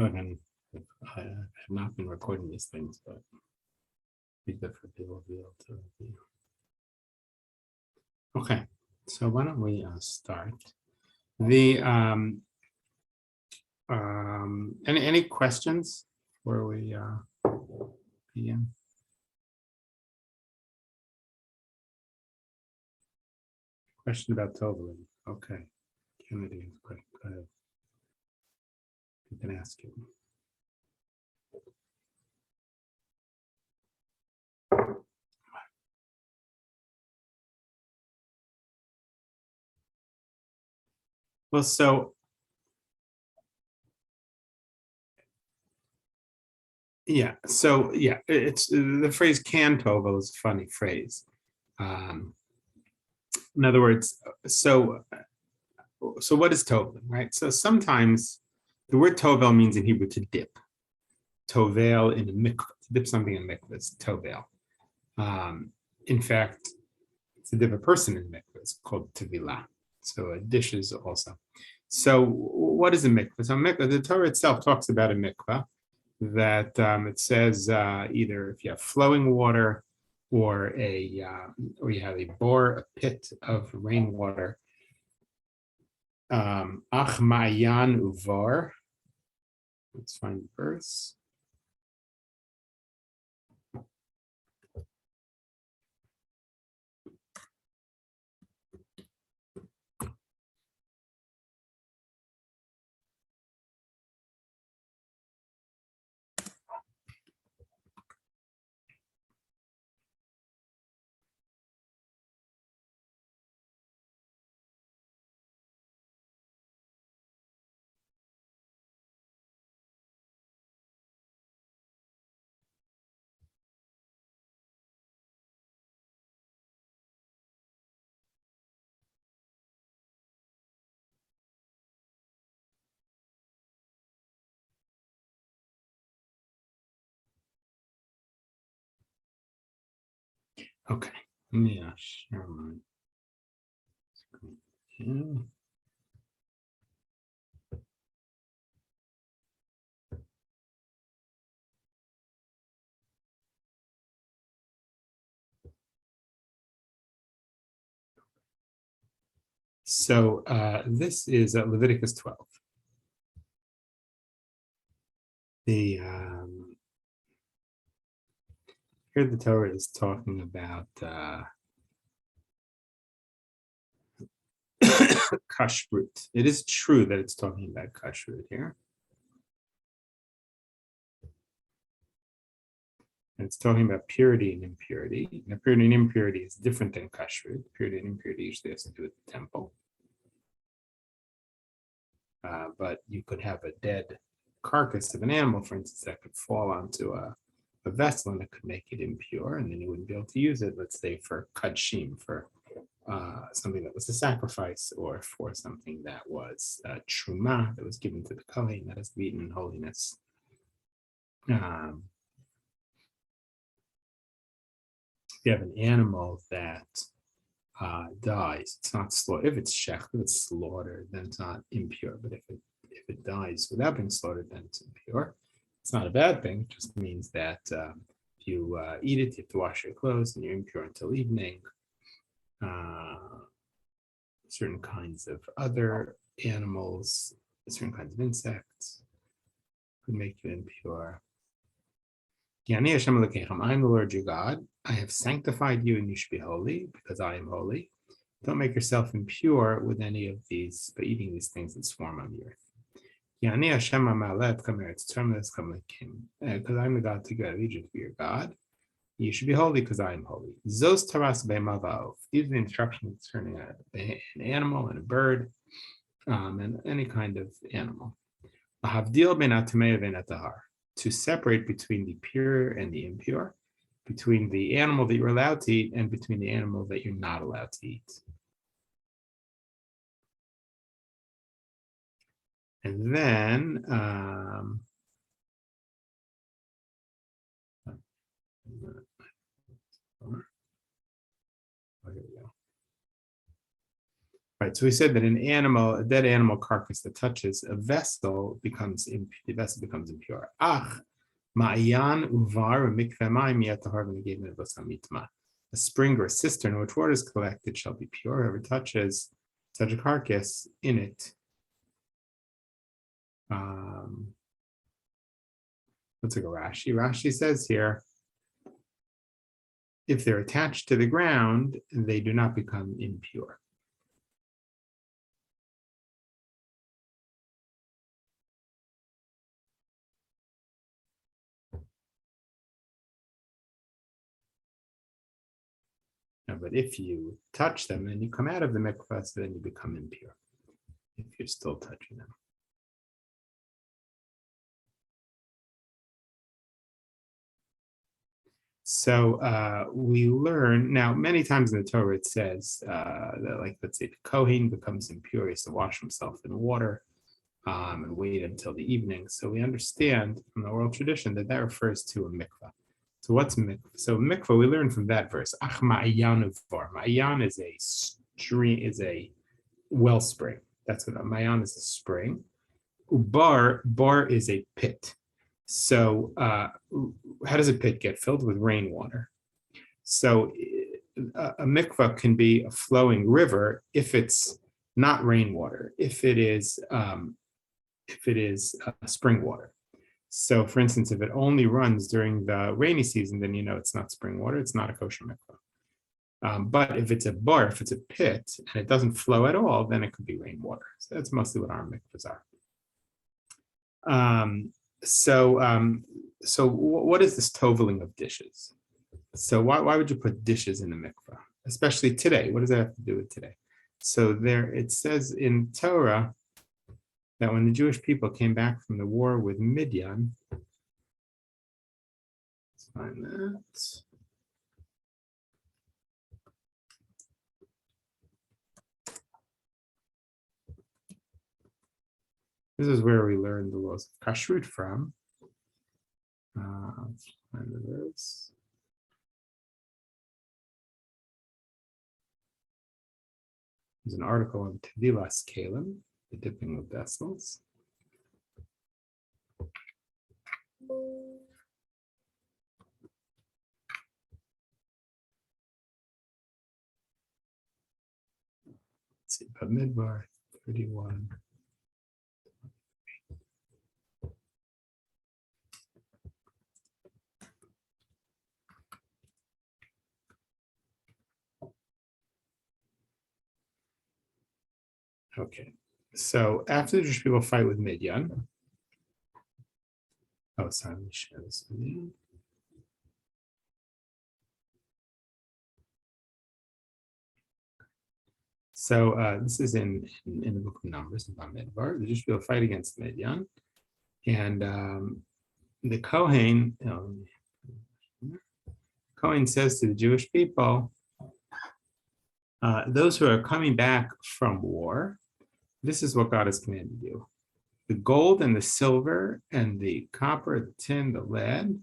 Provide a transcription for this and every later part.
Again, I have not been recording these things, but it'd be good for people to be able to review. Okay, so why don't we start? The any questions before we begin? Question about toveling. Okay, Kennedy, great. Go ahead. You can ask him. Well, so yeah, it's the phrase "can tovel" is a funny phrase. In other words, so what is toveling, right? So sometimes the word tovel means in Hebrew to dip. Tovel in a mikvah, to dip something in a mikvah is tovel. In fact, to dip a person in mikvah is called tevilah. So dishes also. So what is a mikvah? So mikvah, the Torah itself talks about a mikvah that it says either if you have flowing water or you have a bore, a pit of rainwater. Ach ma'ayan uvar. Let's find the verse. Okay, let me share my screen. So this is Leviticus 12. The here the Torah is talking about kashrut. It is true that it's talking about kashrut here. And it's talking about purity and impurity. Now, purity and impurity is different than kashrut. Purity and impurity usually has to do with the temple. But you could have a dead carcass of an animal, for instance, that could fall onto a vessel and it could make it impure, and then you wouldn't be able to use it, let's say, for kashering, for something that was a sacrifice, or for something that was truma, that was given to the kohen, that is eaten in holiness. If you have an animal that dies, it's not slaughtered. If it's shech, if it's slaughtered, then it's not impure. But if it dies without being slaughtered, then it's impure. It's not a bad thing. It just means that if you eat it, you have to wash your clothes, and you're impure until evening. Certain kinds of other animals, certain kinds of insects could make you impure. I'm the Lord your God. I have sanctified you, and you should be holy because I am holy. Don't make yourself impure with any of these, by eating these things that swarm on the earth. Because I'm the God to go to Egypt, be your God. You should be holy because I am holy. Zos taras be'mavav. These are the instructions concerning an animal and a bird, and any kind of animal. To separate between the pure and the impure, between the animal that you're allowed to eat and between the animal that you're not allowed to eat. And then here we go. Right. So we said that a dead animal carcass that touches a vessel the vessel becomes impure. Ma'ayan uvar mikveh mayim yetahar v'negev nevos hamitma. A spring or a cistern in which water is collected shall be pure. Whoever touches such a carcass in it. Let's look at Rashi. Rashi says here, if they're attached to the ground, they do not become impure. No, but if you touch them and you come out of the mikvah, so then you become impure if you're still touching them. So we learn now many times in the Torah it says that, like, let's say the Kohen becomes impure, he has to wash himself in water and wait until the evening. So we understand from the oral tradition that that refers to a mikvah. So what's mikvah? So mikvah we learn from that verse. Ach ma'ayan uvar. Ma'ayan is a stream, is a wellspring. That's what a ma'ayan is, a spring. Ubar, bar is a pit. So how does a pit get filled? With rainwater. So a mikvah can be a flowing river if it's not rainwater, if it is spring water. So for instance, if it only runs during the rainy season, then you know it's not spring water, it's not a kosher mikvah. But if it's a bar, if it's a pit, and it doesn't flow at all, then it could be rainwater. So that's mostly what our mikvahs are. So what is this toveling of dishes? So why would you put dishes in a mikvah, especially today? What does that have to do with today? So there it says in Torah that when the Jewish people came back from the war with Midian, let's find that. This is where we learned the laws of kashrut from. Let's find the verse. There's an article on Tevilas Kalim, the dipping of vessels. Let's see, Bamidbar 31. Okay, so after the Jewish people fight with Midian, sorry, let me share this with you. So this is in the book of Numbers, in Bamidbar. The Jewish people fight against Midian, and the Kohen says to the Jewish people, those who are coming back from war, this is what God has commanded you. The gold and the silver and the copper, the tin, the lead,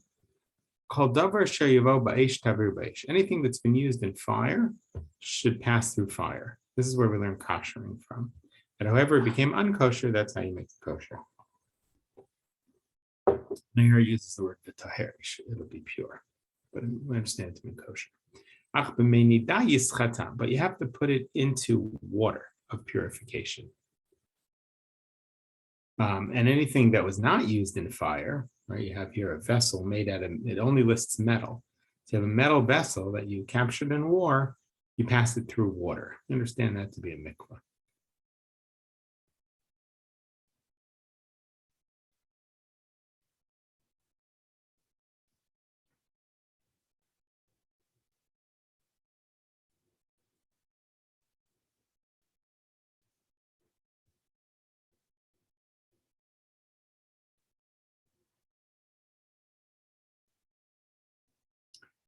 anything that's been used in fire should pass through fire. This is where we learn kashering from. And however it became unkosher, that's how you make it kosher. Now here it uses the word v'taher, it'll be pure. But we understand it to mean kosher. But you have to put it into water of purification. And anything that was not used in fire, right? You have here a vessel made out of, it only lists metal. So you have a metal vessel that you captured in war, you pass it through water. You understand that to be a mikvah.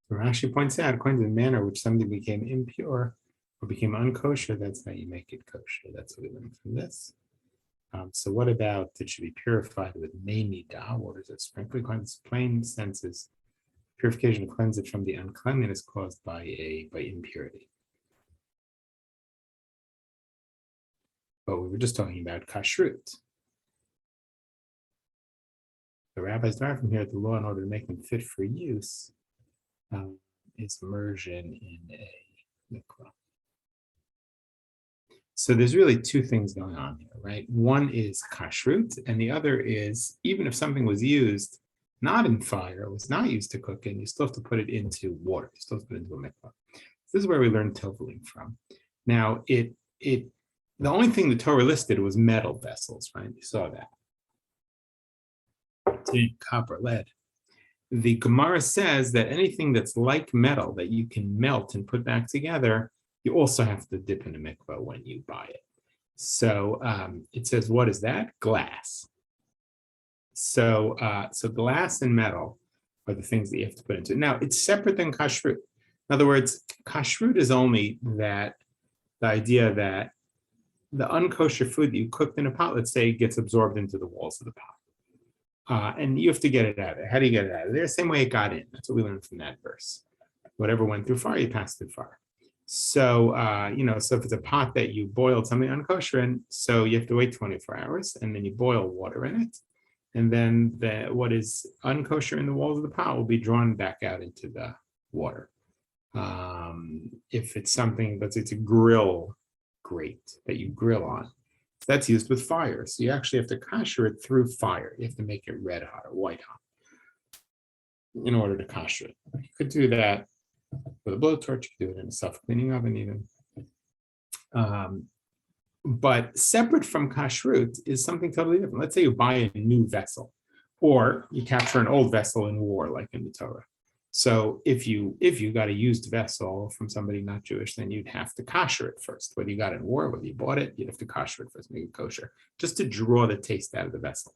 Rashi points out, according to the manner which something became impure or became unkosher, that's how you make it kosher. That's what we learned from this. So what about it should be purified with meinidah? What is it? Sprinkling, plain senses. Purification to cleanse it from the uncleanliness caused by impurity. but we were just talking about kashrut. The rabbis derive from here that the law, in order to make them fit for use, is immersion in a mikvah. So there's really two things going on here, right? One is kashrut, and the other is even if something was used not in fire, was not used to cook in, you still have to put it into water. You still have to put it into a mikvah. This is where we learned toveling from. Now, the only thing the Torah listed was metal vessels, right? You saw that. Copper, lead. The Gemara says that anything that's like metal that you can melt and put back together, you also have to dip in a mikvah when you buy it. So it says, what is that? Glass. So glass and metal are the things that you have to put into it. Now, it's separate than kashrut. In other words, kashrut is only that the idea that the unkosher food that you cooked in a pot, let's say, gets absorbed into the walls of the pot. And you have to get it out of there. How do you get it out of there? The same way it got in. That's what we learned from that verse. Whatever went through fire, you passed through fire. So, so if it's a pot that you boiled something unkosher in, so you have to wait 24 hours, and then you boil water in it. And then what is unkosher in the walls of the pot will be drawn back out into the water. If it's something, let's say it's a grill grate that you grill on, that's used with fire. So you actually have to kosher it through fire. You have to make it red hot or white hot in order to kosher it. You could do that with a blowtorch. You could do it in a self-cleaning oven even. But separate from kashrut is something totally different. Let's say you buy a new vessel, or you capture an old vessel in war, like in the Torah. So if you got a used vessel from somebody not Jewish, then you'd have to kosher it first. Whether you got it in war, whether you bought it, you'd have to kosher it first, make it kosher, just to draw the taste out of the vessel.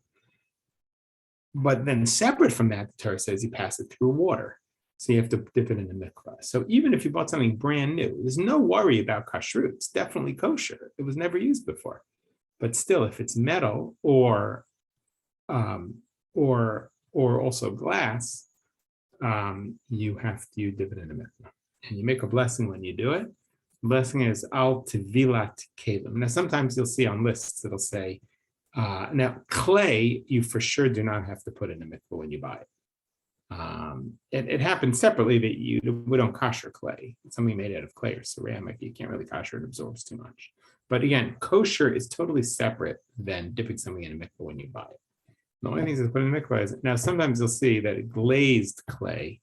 But then separate from that, the Torah says you pass it through water. So you have to dip it in the mikvah. So even if you bought something brand new, there's no worry about kashrut. It's definitely kosher. It was never used before. But still, if it's metal or also glass, you have to dip it in the mikvah. And you make a blessing when you do it. The blessing is al tevilat kelim. Now, sometimes you'll see on lists, it'll say, now clay, you for sure do not have to put in the mikvah when you buy it. It happens separately that we don't kosher clay. It's something made out of clay or ceramic. You can't really kosher, it absorbs too much. But again, kosher is totally separate than dipping something in a mikvah when you buy it. The only thing that's put in the mikvah is, now sometimes you'll see that glazed clay,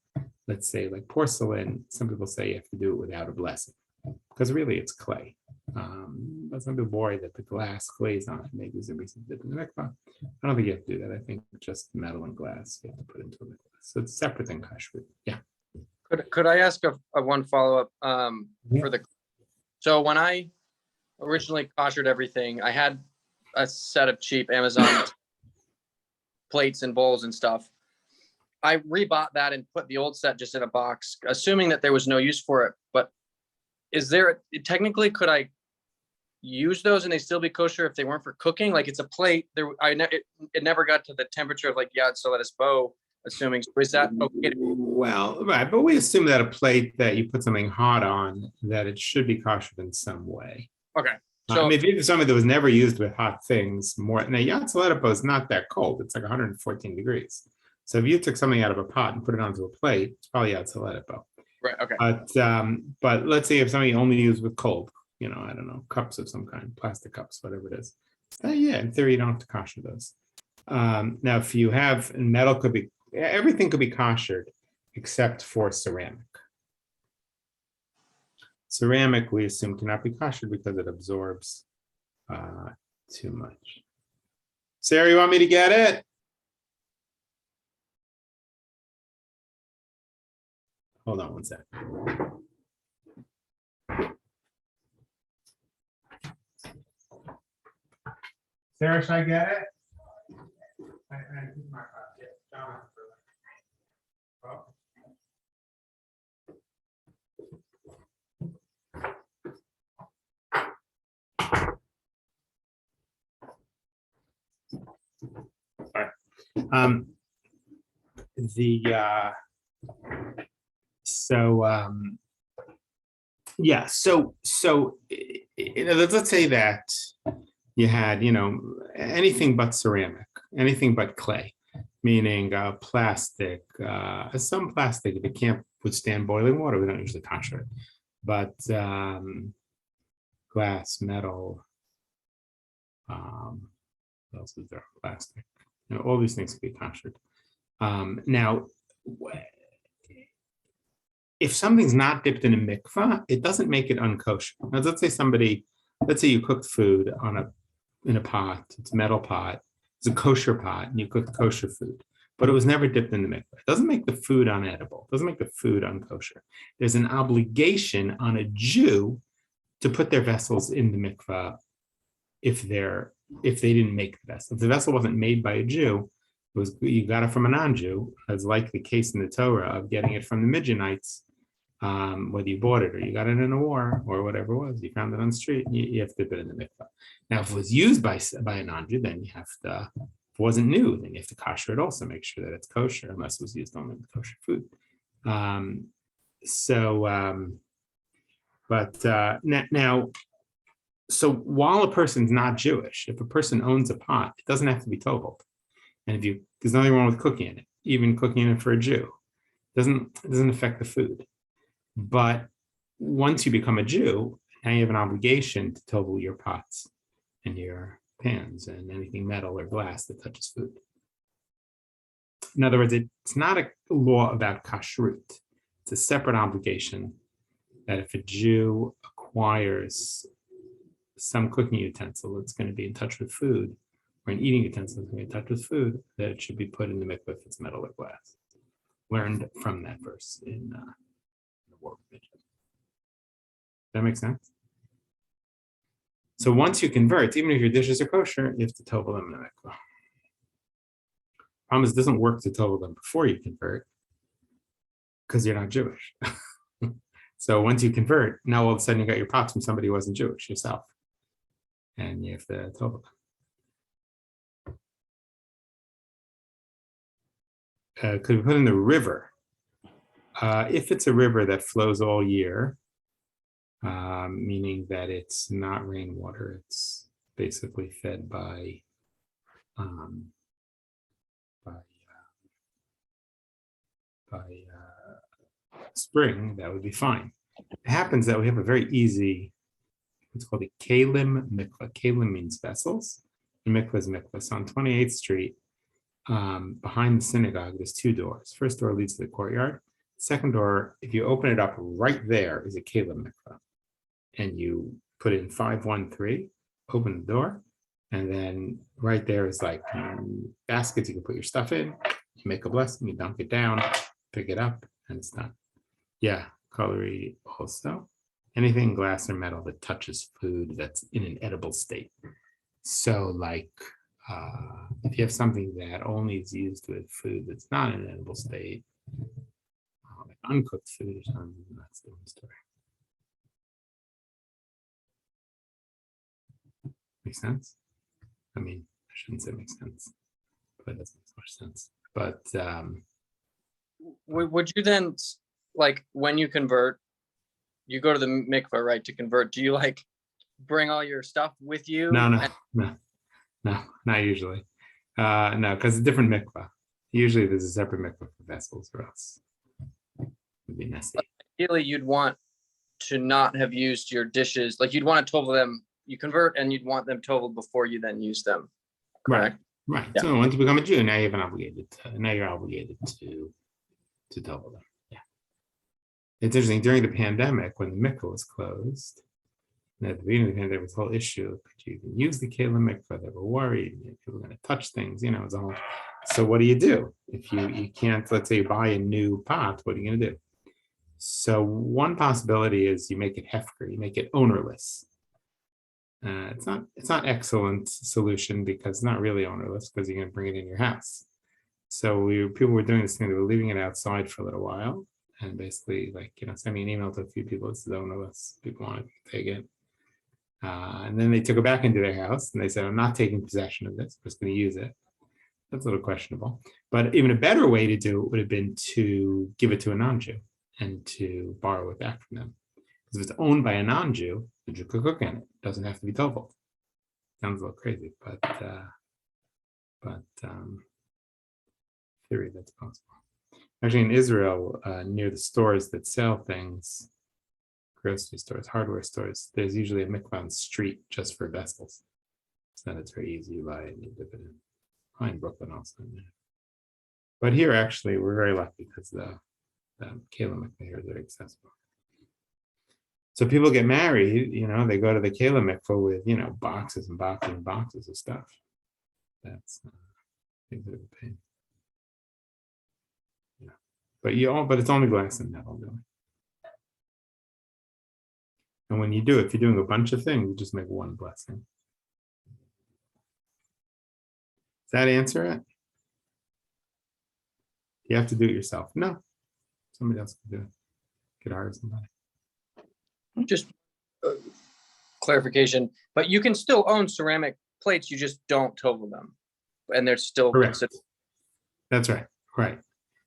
let's say like porcelain, some people say you have to do it without a blessing, because really it's clay. But some people worry that the glass glaze on it maybe is a reason to dip in the mikvah. I don't think you have to do that. I think just metal and glass you have to put into a mikvah. So it's separate than kashrut. Yeah. Could I ask a one follow-up for the, so when I originally koshered everything, I had a set of cheap Amazon plates and bowls and stuff. I rebought that and put the old set just in a box, assuming that there was no use for it. But is there, technically, could I use those and they still be kosher if they weren't for cooking? Like it's a plate there, it never got to the temperature of like yad soletis bow, assuming. So is that okay? Well, right, but we assume that a plate that you put something hot on, that it should be kosher in some way. Okay. So I mean, if you have something that was never used with hot things, more now yad soletis bow is not that cold. It's like 114 degrees. So if you took something out of a pot and put it onto a plate, it's probably yad soletis bow. right, okay. But let's say if something only used with cold, I don't know, cups of some kind, plastic cups, whatever it is. Yeah, in theory, you don't have to kosher those. Now, if you have metal, everything could be koshered except for ceramic. Ceramic, we assume, cannot be koshered because it absorbs too much. Sarah, you want me to get it? Hold on one sec. Sarah, should I get it? Let's say that you had, anything but ceramic, anything but clay, meaning plastic, some plastic, if it can't withstand boiling water, we don't usually kosher it, but glass, metal, what else is there? Plastic, all these things can be koshered. Now, if something's not dipped in a mikvah, it doesn't make it unkosher. Now, let's say you cooked food in a pot, it's a metal pot, it's a kosher pot, and you cooked kosher food, but it was never dipped in the mikvah. It doesn't make the food unedible. It doesn't make the food unkosher. There's an obligation on a Jew to put their vessels in the mikvah if they didn't make the vessel. If the vessel wasn't made by a Jew, you got it from a non-Jew, as like the case in the Torah of getting it from the Midianites, whether you bought it or you got it in a war or whatever it was, you found it on the street, you have to put it in the mikvah. Now, if it was used by a non-Jew, then you have to, if it wasn't new, then you have to kosher it also, make sure that it's kosher, unless it was used only with kosher food. Now, so while a person's not Jewish, if a person owns a pot, it doesn't have to be toveled. And there's nothing wrong with cooking in it, even cooking in it for a Jew, it doesn't affect the food. But once you become a Jew, now you have an obligation to tovel your pots and your pans and anything metal or glass that touches food. In other words, it's not a law about kashrut. It's a separate obligation that if a Jew acquires some cooking utensil that's going to be in touch with food, or an eating utensil that's going to be in touch with food, that it should be put in the mikvah if it's metal or glass. Learned from that verse in the War of Religion. That makes sense? So once you convert, even if your dishes are kosher, you have to tovel them in the mikvah. Problem is, it doesn't work to tovel them before you convert because you're not Jewish. So once you convert, now all of a sudden you got your pots from somebody who wasn't Jewish, yourself. And you have to tovel them. Could we put in the river? If it's a river that flows all year, meaning that it's not rainwater, it's basically fed by spring, that would be fine. It happens that we have a very easy, what's called a kalim mikvah. Kalim means vessels, and mikvah is mikvah. So on 28th Street, behind the synagogue, there's two doors. First door leads to the courtyard. Second door, if you open it up right there, is a kalim mikvah. And you put in 513, open the door, and then right there is like baskets you can put your stuff in. You make a blessing, you dunk it down, pick it up, and it's done. Yeah, cutlery also. Anything glass or metal that touches food that's in an edible state. So like if you have something that only is used with food that's not in an edible state, like uncooked food or something, that's the story. Make sense? I mean, I shouldn't say makes sense, but it doesn't make much sense. But would you then, like, when you convert, you go to the mikvah, right, to convert, do you like bring all your stuff with you? No, not usually. No, because it's a different mikvah. Usually there's a separate mikvah for vessels, or else it'd be messy. Ideally, you'd want to not have used your dishes, like you'd want to tovel them, you convert and you'd want them toveled before you then use them, correct? Right. Yeah. So once you become a Jew, now you're obligated to tovel them. Yeah. It's interesting, during the pandemic, when the mikvah was closed, and at the beginning of the pandemic, there was a whole issue. Could you even use the kalim mikvah? They were worried people were going to touch things, it was a whole. So what do you do? If you can't, let's say you buy a new pot, what are you going to do? So one possibility is you make it hefker, you make it ownerless. It's not excellent solution because it's not really ownerless because you're going to bring it in your house. So people were doing this thing, they were leaving it outside for a little while and basically sending an email to a few people, this is ownerless, people wanted to take it. And then they took it back into their house and they said, I'm not taking possession of this, I'm just going to use it. That's a little questionable. But even a better way to do it would have been to give it to a non-Jew and to borrow it back from them. Because if it's owned by a non-Jew, the Jew could cook in it. It doesn't have to be toveled. Sounds a little crazy, but theory that's possible. Actually, in Israel, near the stores that sell things, grocery stores, hardware stores, there's usually a mikvah on the street just for vessels. So then it's very easy. You buy it and you dip it in. Probably in Brooklyn also. Yeah. But here, actually, we're very lucky because the Kela mikvah here is very accessible. So people get married, they go to the Kela mikvah with, boxes and boxes and boxes of stuff. That's a bit of a pain. Yeah. But it's only glass and metal, really. And when you do, if you're doing a bunch of things, you just make one blessing. Does that answer it? You have to do it yourself. No, somebody else can do it. Could hire somebody. Just clarification, but you can still own ceramic plates, you just don't tovel them. And they're still Correct. considered. That's right. Right.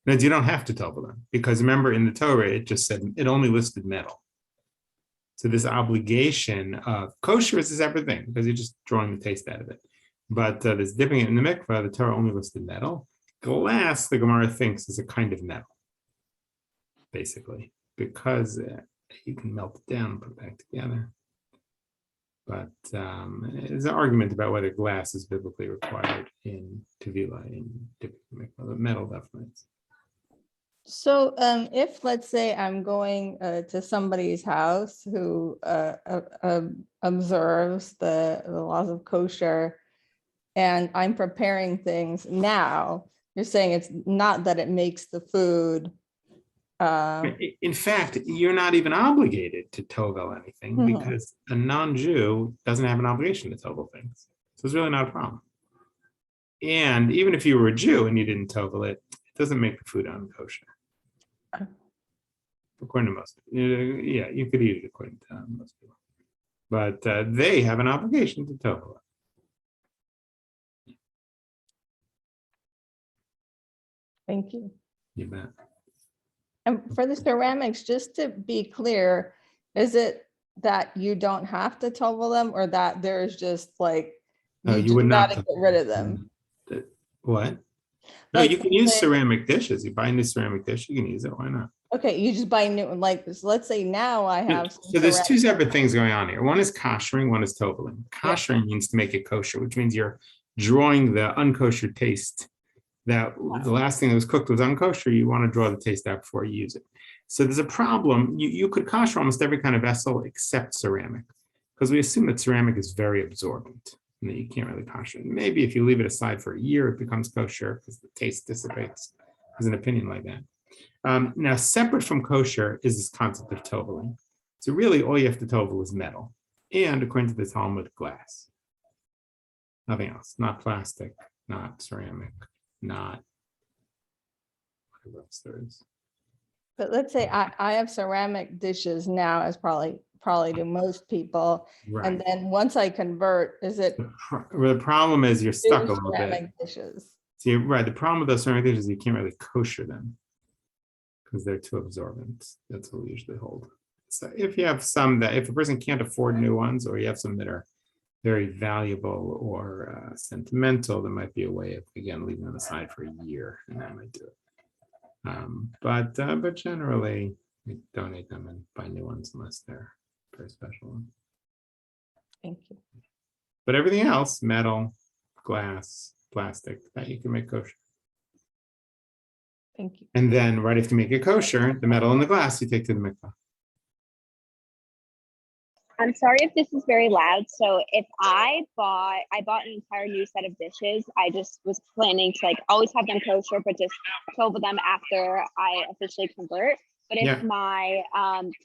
But you don't have to tovel them because remember in the Torah, it just said it only listed metal. So this obligation of kosher is a separate thing because you're just drawing the taste out of it. But this dipping it in the mikvah, the Torah only listed metal. Glass, the Gemara thinks, is a kind of metal, basically, because you can melt it down and put it back together. But there's an argument about whether glass is biblically required in Tevila, in dipping the mikvah. But metal definitely is. So if, let's say, I'm going to somebody's house who observes the laws of kosher, and I'm preparing things now, you're saying it's not that it makes the food. In fact, you're not even obligated to tovel anything because a non-Jew doesn't have an obligation to tovel things. So it's really not a problem. And even if you were a Jew and you didn't tovel it, it doesn't make the food unkosher. According to most, yeah, you could eat it according to most people. But they have an obligation to tovel it. Thank you. You bet. And for the ceramics, just to be clear, is it that you don't have to tovel them or that there's just like, you would not get rid of them? What? No, you can use ceramic dishes. You buy a new ceramic dish, you can use it. Why not? Okay, you just buy new, like, so let's say now I have. So there's two separate things going on here. One is kashering, one is toveling. Kashering means to make it kosher, which means you're drawing the unkosher taste. That the last thing that was cooked was unkosher, you want to draw the taste out before you use it. So there's a problem. You could kosher almost every kind of vessel except ceramic, because we assume that ceramic is very absorbent and that you can't really kosher it. Maybe if you leave it aside for a year, it becomes kosher because the taste dissipates. There's an opinion like that. Now, separate from kosher is this concept of toveling. So really all you have to tovel is metal. And according to the Talmud, glass. Nothing else, not plastic, not ceramic, not whatever else there is. But let's say I have ceramic dishes now, as probably do most people. Right. And then once I convert, is it? The problem is you're stuck a little bit. Dishes. See, right. The problem with those ceramic dishes is you can't really kosher them because they're too absorbent. That's what we usually hold. So if you have some that, if a person can't afford new ones, or you have some that are very valuable or sentimental, there might be a way of, again, leaving them aside for a year, and that might do it. But generally, we donate them and buy new ones unless they're very special. Thank you. But everything else, metal, glass, plastic, that you can make kosher. Thank you. And then right after you make it kosher, the metal and the glass you take to the mikvah. I'm sorry if this is very loud. So if I bought an entire new set of dishes, I just was planning to like always have them kosher, but just tovel them after I officially convert. But if my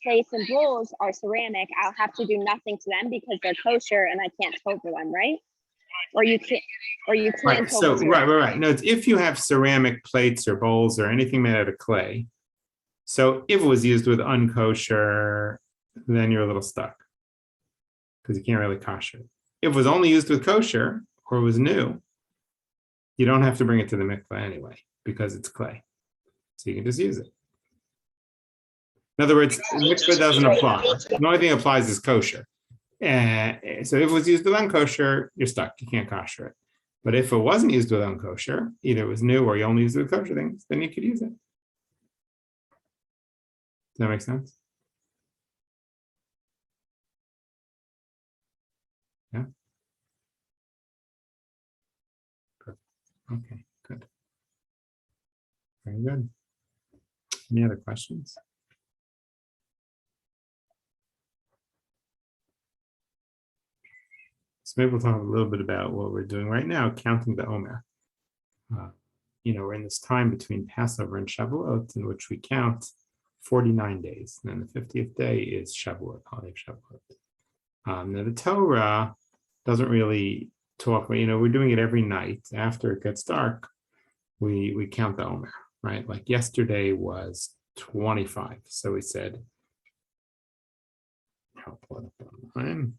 plates and bowls are ceramic, I'll have to do nothing to them because they're kosher and I can't tovel them, right? Or you can't Right. So right. No, it's if you have ceramic plates or bowls or anything made out of clay. So if it was used with unkosher, then you're a little stuck because you can't really kosher it. If it was only used with kosher or was new, you don't have to bring it to the mikvah anyway because it's clay. So you can just use it. In other words, mikvah doesn't apply. The only thing that applies is kosher. So if it was used with unkosher, you're stuck. You can't kosher it. But if it wasn't used with unkosher, either it was new or you only used it with kosher things, then you could use it. Does that make sense? Yeah. Perfect. Okay, good. Very good. Any other questions? So maybe we'll talk a little bit about what we're doing right now, counting the Omer. We're in this time between Passover and Shavuot in which we count 49 days. And then the 50th day is Shavuot, holiday of Shavuot. Now the Torah doesn't really talk, we're doing it every night. After it gets dark, we count the Omer, right? Like yesterday was 25. So we said, I'll pull it up online.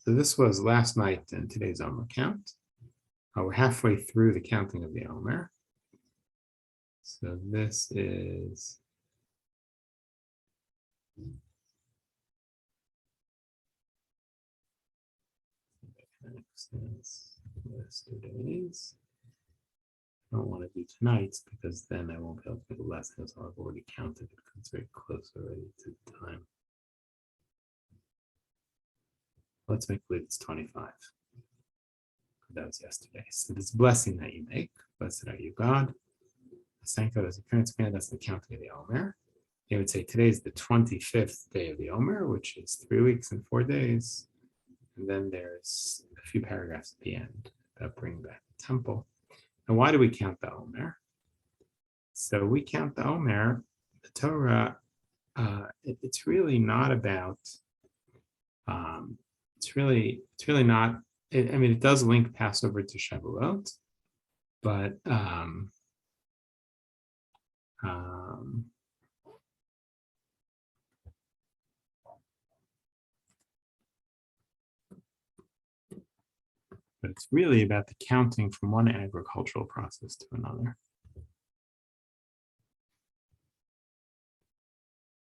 So this was last night in today's Omer count. We're halfway through the counting of the Omer. So this is yesterday's. I don't want to do tonight's because then I won't be able to do the lesson, so I've already counted it because it's very close already to the time. Let's make believe it's 25. That was yesterday. So this blessing that you make, blessed are you, God. Thank God as a parent's command, that's the counting of the Omer. You would say today is the 25th day of the Omer, which is 3 weeks and 4 days. And then there's a few paragraphs at the end that bring back the temple. And why do we count the Omer? So we count the Omer, the Torah, it's really not about, it's really not, it does link Passover to Shavuot, but it's really about the counting from one agricultural process to another.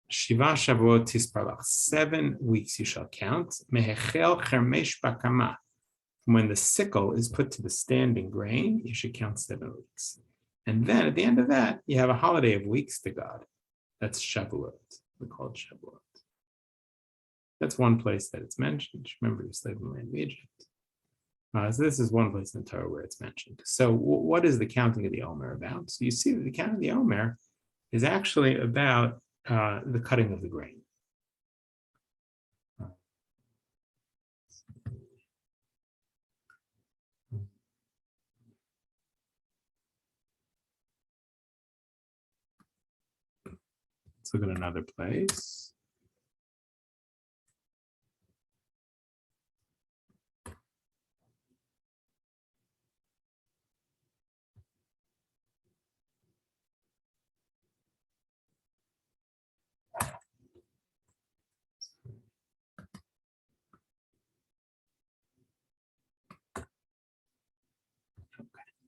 Shiva Shavuot Tisparlach, 7 weeks you shall count. Mehechel Chermesh Bakama. When the sickle is put to the standing grain, you should count 7 weeks. And then at the end of that, you have a holiday of weeks to God. That's Shavuot. We call it Shavuot. That's one place that it's mentioned. Remember, you slave in the land of Egypt. So this is one place in the Torah where it's mentioned. So what is the counting of the Omer about? So you see that the counting of the Omer is actually about the cutting of the grain. Let's look at another place.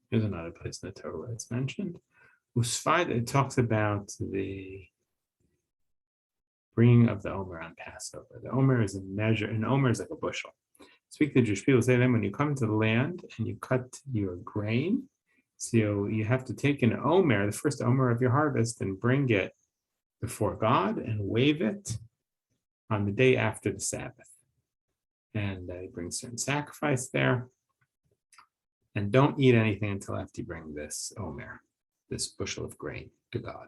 Here's another place in the Torah where it's mentioned. Usfad, it talks about the bringing of the Omer on Passover. The Omer is a measure, and Omer is like a bushel. Speak to the Jewish people, say to them, when you come to the land and you cut your grain, so you have to take an Omer, the first Omer of your harvest, and bring it before God and wave it on the day after the Sabbath. And you bring certain sacrifice there. And don't eat anything until after you bring this Omer, this bushel of grain, to God.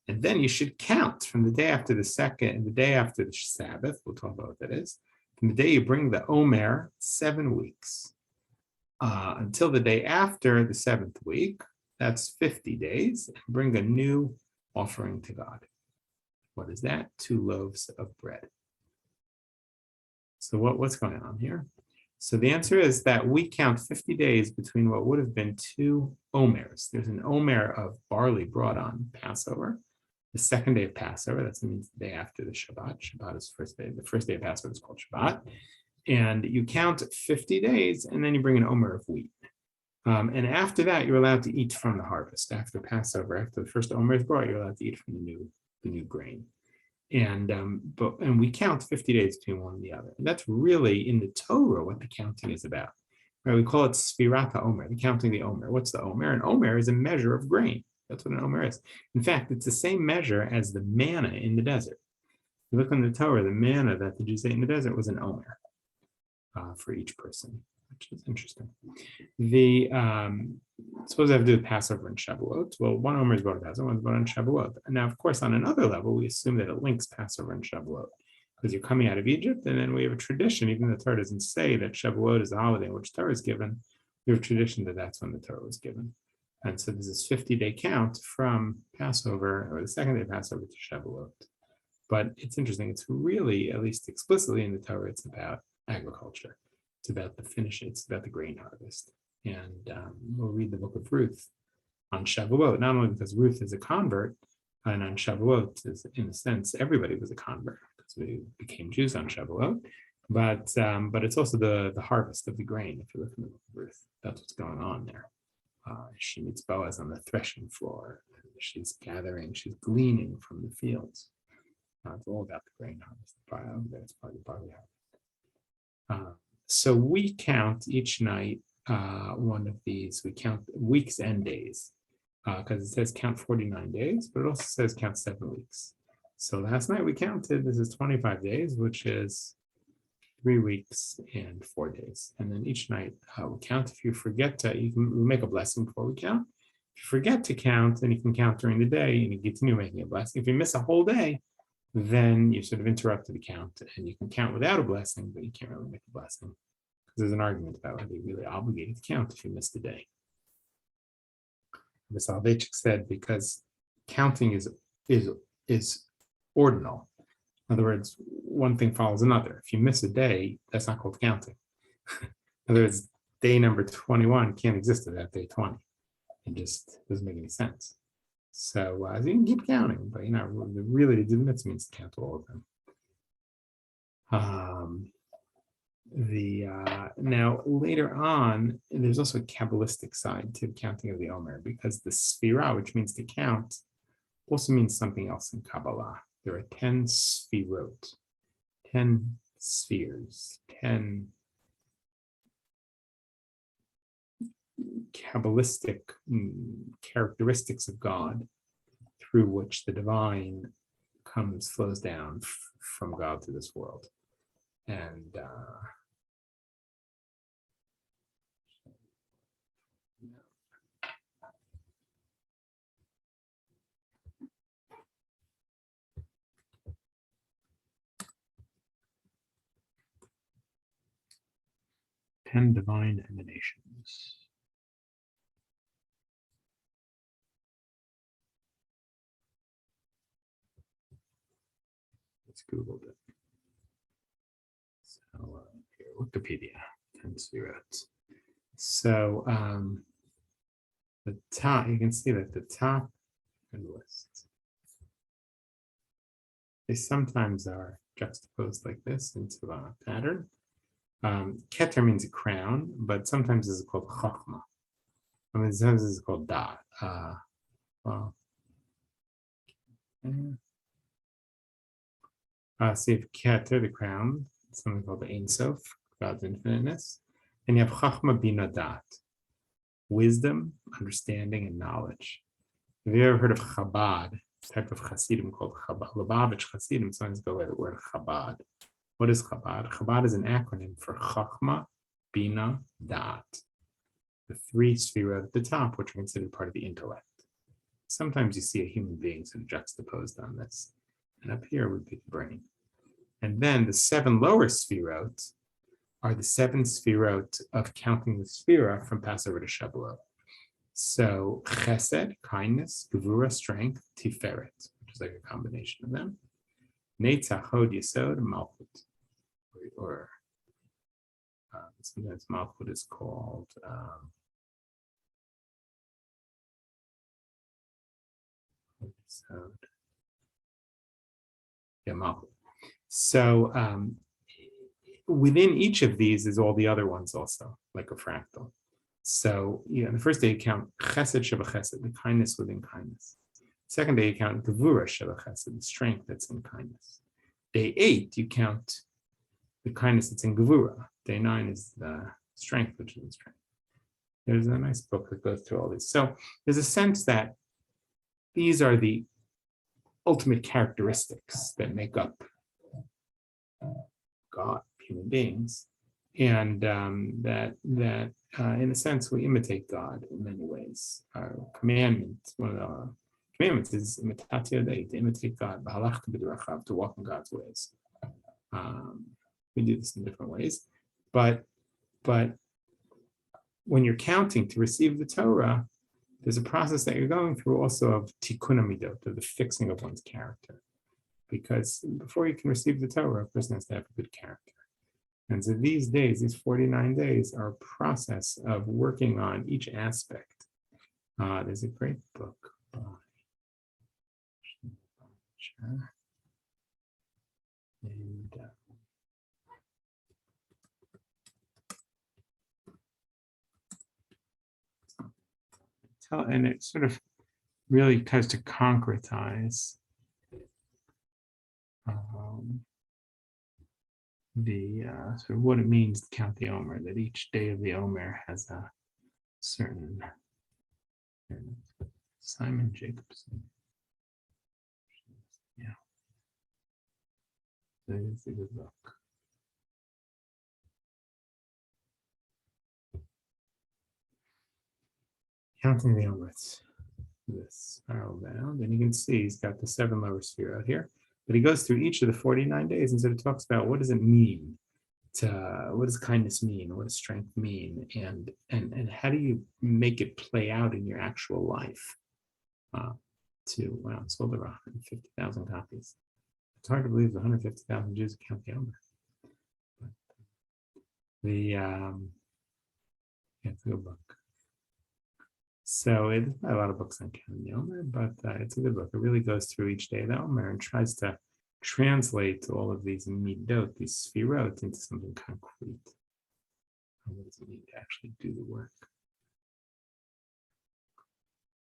And then you should count from the day after the second and the day after the Sabbath. We'll talk about what that is. From the day you bring the Omer, 7 weeks, until the day after the 7th week. That's 50 days. And bring a new offering to God. What is that? 2 loaves of bread. So what's going on here? So the answer is that we count 50 days between what would have been two omers. There's an omer of barley brought on Passover, the second day of Passover. That means the day after the Shabbat. Shabbat is the first day. The first day of Passover is called Shabbat. And you count 50 days, and then you bring an omer of wheat. And after that, you're allowed to eat from the harvest. After Passover, after the first omer is brought, you're allowed to eat from the new grain. And we count 50 days between one and the other. And that's really in the Torah what the counting is about. Right? We call it sefirat haomer, the counting the omer. What's the omer? An omer is a measure of grain. That's what an omer is. In fact, it's the same measure as the manna in the desert. You look on the Torah, the manna that the Jews ate in the desert was an omer for each person, which is interesting. Suppose I have to do Passover and Shavuot. Well, one omer is brought on Passover, one's brought on Shavuot. And now, of course, on another level, we assume that it links Passover and Shavuot because you're coming out of Egypt, and then we have a tradition. Even the Torah doesn't say that Shavuot is the holiday in which Torah is given. We have a tradition that that's when the Torah was given. And so there's this 50-day count from Passover, or the second day of Passover, to Shavuot. But it's interesting. It's really, at least explicitly in the Torah, it's about agriculture. It's about the finish. It's about the grain harvest. And we'll read the book of Ruth on Shavuot, not only because Ruth is a convert, and on Shavuot, in a sense, everybody was a convert because we became Jews on Shavuot, but it's also the harvest of the grain. If you look in the book of Ruth, that's what's going on there. She meets Boaz on the threshing floor. She's gleaning from the fields. It's all about the grain harvest. That's part of the barley harvest. So we count each night one of these. We count weeks and days because it says count 49 days, but it also says count 7 weeks. So last night we counted, this is 25 days, which is 3 weeks and 4 days. And then each night we count. If you forget to, we make a blessing before we count. If you forget to count, then you can count during the day and you continue making a blessing. If you miss a whole day, then you sort of interrupted the count and you can count without a blessing, but you can't really make a blessing. Because there's an argument about whether you're really obligated to count if you missed a day. The Soloveitchik said because counting is ordinal. In other words, one thing follows another. If you miss a day, that's not called counting. In other words, day number 21 can't exist without day 20. It just doesn't make any sense. So you can keep counting, but really the mitzvah means to count all of them. Now later on, there's also a Kabbalistic side to the counting of the Omer, because the sefirat, which means to count, also means something else in Kabbalah. There are 10 sefirot, 10 spheres, 10 Kabbalistic characteristics of God through which the divine flows down from God to this world. And 10 divine emanations. Let's Google it. So here, Wikipedia, 10 sefirot. So the top, you can see that the top list, they sometimes are juxtaposed like this into a pattern. Keter means a crown, but sometimes it's called chachma. I mean, sometimes it's called dot. So you have Keter, the crown, something called the Ein Sof, God's infiniteness. And you have chachma bina dat, wisdom, understanding, and knowledge. Have you ever heard of Chabad, type of Hasidim called Chabad? Lubavitch Hasidim sometimes go by the word Chabad. What is Chabad? Chabad is an acronym for Chachma, Bina, Dat. The 3 sefirot at the top, which are considered part of the intellect. Sometimes you see a human being sort of juxtaposed on this. And up here would be the brain. And then the 7 lower sefirot are the 7 sefirot of counting the sefira from Passover to Shavuot. So Chesed, kindness, Gevura, strength, Tiferet, which is like a combination of them. Netzach, Hod, Yesod, Malchut, or sometimes Malchut is called Malchut. So within each of these is all the other ones also, like a fractal. So in the first day you count chesed sheba chesed, the kindness within kindness. Second day you count gevura sheba chesed, the strength that's in kindness. Day 8 you count the kindness that's in gevura. Day 9 is the strength, which is in strength. There's a nice book that goes through all these. So there's a sense that these are the ultimate characteristics that make up God, human beings, and that in a sense we imitate God in many ways. Our commandment, one of the commandments is to imitate God, to walk in God's ways. We do this in different ways, but when you're counting to receive the Torah, there's a process that you're going through also of tikkun hamidot, of the fixing of one's character. Because before you can receive the Torah, a person has to have a good character. And so these days, these 49 days, are a process of working on each aspect. There's a great book by and it sort of really tries to concretize the sort of what it means to count the haomer, that each day of the haomer has a certain Simon Jacobson. Yeah, that is a good book. Counting the haomer, this spiral down, and you can see he's got the 7 lower sphere out here. But he goes through each of the 49 days and sort of talks about what does it mean to, what does kindness mean? What does strength mean? And how do you make it play out in your actual life? Wow, it's sold around 150,000 copies. It's hard to believe the 150,000 Jews count the haomer. It's a good book. So it's a lot of books on counting the haomer, but it's a good book. It really goes through each day of the haomer and tries to translate all of these midot, these sefirat, into something concrete. What does it mean to actually do the work?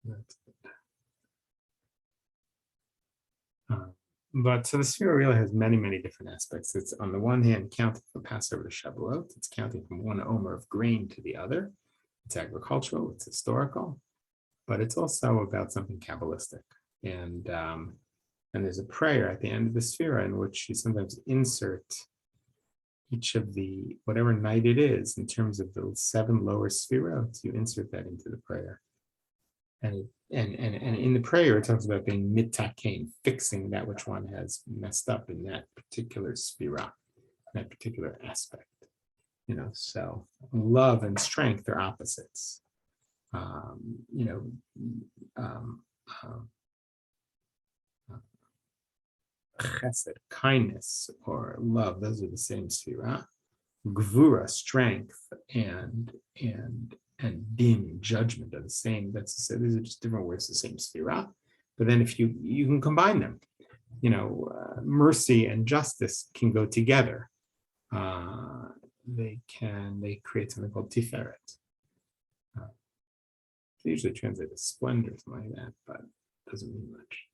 That's good. But so the sefirat really has many, many different aspects. It's on the one hand counting from Passover to Shavuot. It's counting from one haomer of grain to the other. It's agricultural, it's historical, but it's also about something Kabbalistic. And there's a prayer at the end of the sefirat in which you sometimes insert each of the, whatever night it is, in terms of the 7 lower sefirat, you insert that into the prayer. And in the prayer, it talks about being mitakein, fixing that which one has messed up in that particular sefirat, that particular aspect. So love and strength are opposites. Chesed, kindness, or love, those are the same sefirat. Gvura, strength, and din, judgment, are the same. That's to say, these are just different words, the same sefirat. But then if you can combine them, mercy and justice can go together. They create something called tiferet. They usually translate as splendor, something like that, but it doesn't mean much.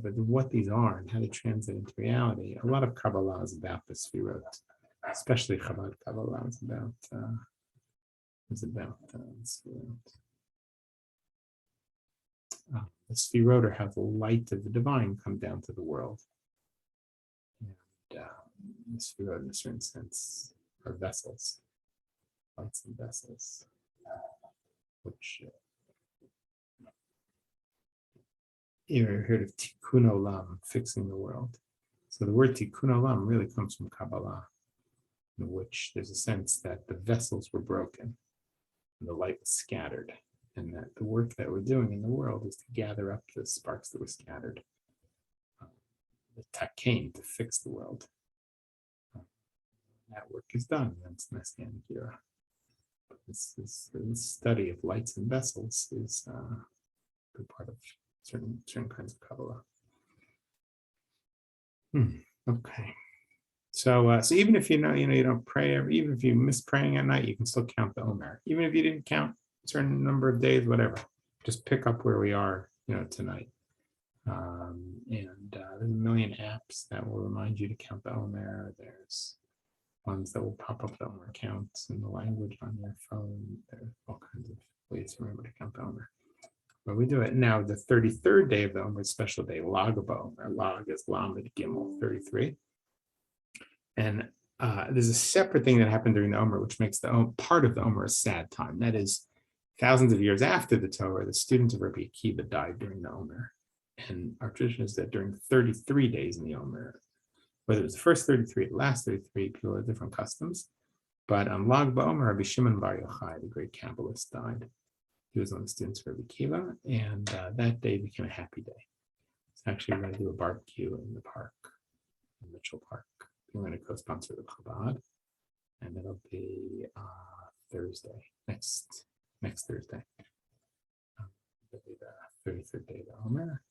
But what these are and how they translate into reality, a lot of Kabbalah is about the sefirat, especially Chabad Kabbalah is about sefirat. The sefirat are how the light of the divine come down to the world. And the sefirat, in a certain sense, are vessels, lights and vessels, which you ever heard of tikkun olam, fixing the world? So the word tikkun olam really comes from Kabbalah, in which there's a sense that the vessels were broken and the light was scattered, and that the work that we're doing in the world is to gather up the sparks that were scattered, the takein, to fix the world. that work is done. That's Messianic era. This study of lights and vessels is a good part of certain kinds of Kabbalah. Okay. So even if you don't pray, even if you miss praying at night, you can still count the Omer. Even if you didn't count a certain number of days, whatever, just pick up where we are, tonight. There's a million apps that will remind you to count the Omer. There's ones that will pop up the Omer counts in the language on your phone. There's all kinds of ways to remember to count the Omer. But we do it now. The 33rd day of the Omer is a special day. Lag of Omer. Lag is Lamed Gimel 33. And there's a separate thing that happened during the Omer, which makes the part of the Omer a sad time. That is, thousands of years after the Torah, the students of Rabbi Akiva died during the Omer. And our tradition is that during 33 days in the Omer, whether it was the first 33 or the last 33, people had different customs. But on Lag BaOmer, Rabbi Shimon Bar Yochai, the great Kabbalist, died. He was one of the students of Rabbi Akiva, and that day became a happy day. So actually, we're going to do a barbecue in the park, in Mitchell Park. We're going to co-sponsor the Chabad, and it'll be Thursday, next Thursday. It'll be the 33rd day of the Omer.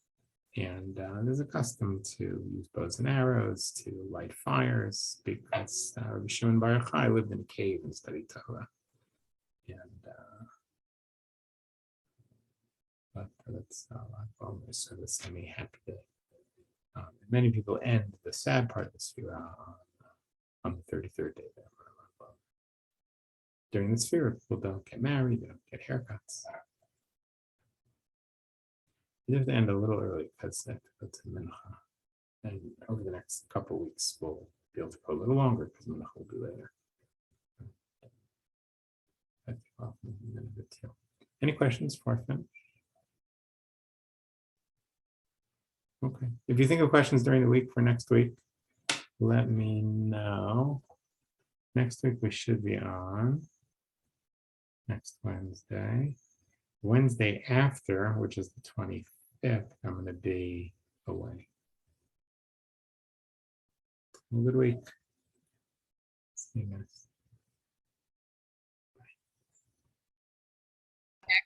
And there's a custom to use bows and arrows, to light fires, because Rabbi Shimon Bar Yochai lived in a cave and studied Torah. And but that's so the semi-happy day. Many people end the sad part of the sefirat on the 33rd day. During the sefirat, people don't get married, they don't get haircuts. You have to end a little early because they have to go to Mincha. And over the next couple of weeks, we'll be able to go a little longer because Mincha will be later. Any questions before I finish? Okay. If you think of questions during the week for next week, let me know. Next week we should be on next Wednesday. Wednesday after, which is the 25th, I'm going to be away. Have a good week. See you guys.